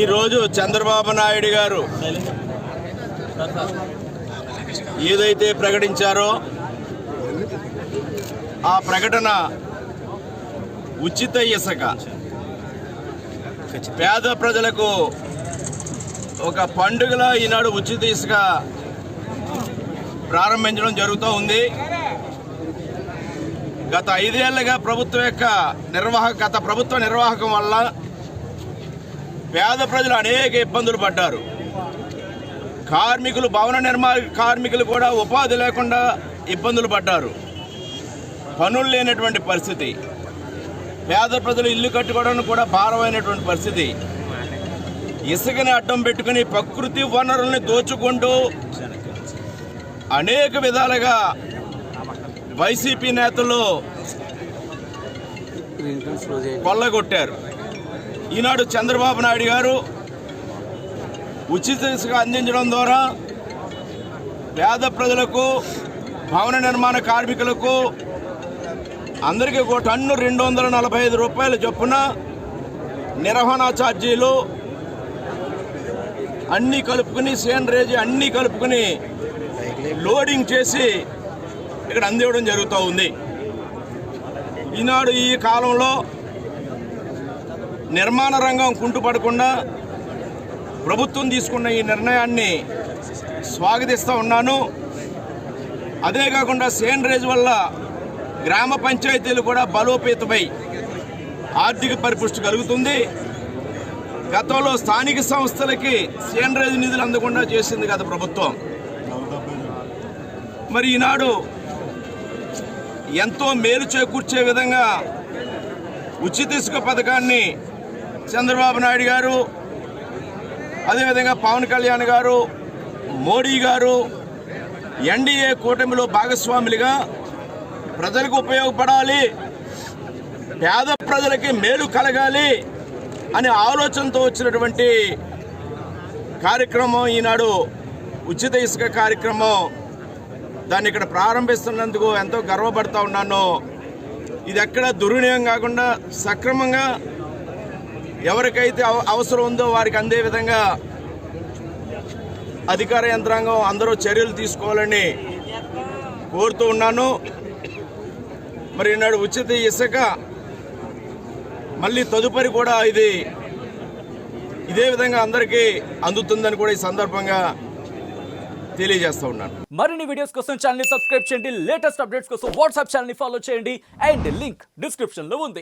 ఈరోజు చంద్రబాబు నాయుడు గారు ఏదైతే ప్రకటించారో ఆ ప్రకటన ఉచిత ఇసుక పేద ప్రజలకు ఒక పండుగలా ఈనాడు ఉచిత ఇసుక ప్రారంభించడం జరుగుతూ ఉంది. గత 5 ఏళ్లుగా గత ప్రభుత్వ నిర్వాహకం వల్ల పేద ప్రజలు అనేక ఇబ్బందులు పడ్డారు. కార్మికులు, భవన నిర్మాణ కార్మికులు కూడా ఉపాధి లేకుండా ఇబ్బందులు పడ్డారు. పనులు లేనటువంటి పరిస్థితి, పేద ప్రజలు ఇల్లు కట్టుకోవడానికి కూడా భారమైనటువంటి పరిస్థితి. ఇసుకని అడ్డం పెట్టుకుని ప్రకృతి వనరుల్ని దోచుకుంటూ అనేక విధాలుగా వైసీపీ నేతలు కొల్లగొట్టారు. ఈనాడు చంద్రబాబు నాయుడు గారు ఉచిత ఇసుక అందించడం ద్వారా పేద ప్రజలకు, భవన నిర్మాణ కార్మికులకు అందరికీ ఒక టన్ను 245 రూపాయల చొప్పున నిర్వహణ ఛార్జీలు అన్నీ కలుపుకుని, సేంద్రేజ్ అన్నీ కలుపుకుని లోడింగ్ చేసి ఇక్కడ అందివ్వడం జరుగుతూ ఉంది. ఈనాడు ఈ కాలంలో నిర్మాణ రంగం కుంటుపడకుండా ప్రభుత్వం తీసుకున్న ఈ నిర్ణయాన్ని స్వాగతిస్తూ ఉన్నాను. అదే కాకుండా సేంద్రేజ్ వల్ల గ్రామ పంచాయతీలు కూడా బలోపేతమై ఆర్థిక పరిపుష్టి కలుగుతుంది. గతంలో స్థానిక సంస్థలకి సేంద్రేజ్ నిధులు అందకుండా చేసింది గత ప్రభుత్వం. మరి ఈనాడు ఎంతో మేలు చేకూర్చే విధంగా ఉచిత ఇసుక పథకాన్ని చంద్రబాబు నాయుడు గారు, అదేవిధంగా పవన్ కళ్యాణ్ గారు, మోడీ గారు ఎన్డీఏ కూటమిలో భాగస్వాములుగా ప్రజలకు ఉపయోగపడాలి, పేద ప్రజలకి మేలు కలగాలి అనే ఆలోచనతో వచ్చినటువంటి కార్యక్రమం ఈనాడు ఉచిత ఇసుక కార్యక్రమం. దాన్ని ఇక్కడ ప్రారంభిస్తున్నందుకు ఎంతో గర్వపడుతూ ఉన్నాను. ఇది ఎక్కడ దుర్వినియోగం కాకుండా సక్రమంగా ఎవరికైతే అవసరం ఉందో వారికి అందే విధంగా అధికార యంత్రాంగం అందరూ చర్యలు తీసుకోవాలని కోరుతూ ఉన్నాను. మరి ఈనాడు ఉచిత ఇసుక మళ్ళీ తదుపరి కూడా ఇదే విధంగా అందరికీ అందుతుందని కూడా ఈ సందర్భంగా తెలియజేస్తూ ఉన్నాను. మరిన్ని వీడియోస్ కోసం ఛానల్ ని సబ్స్క్రైబ్ చేయండి. లేటెస్ట్ అప్డేట్స్ కోసం వాట్సాప్ ఛానల్ ని ఫాలో చేయండి. అండ్ లింక్ డిస్క్రిప్షన్ లో ఉంది.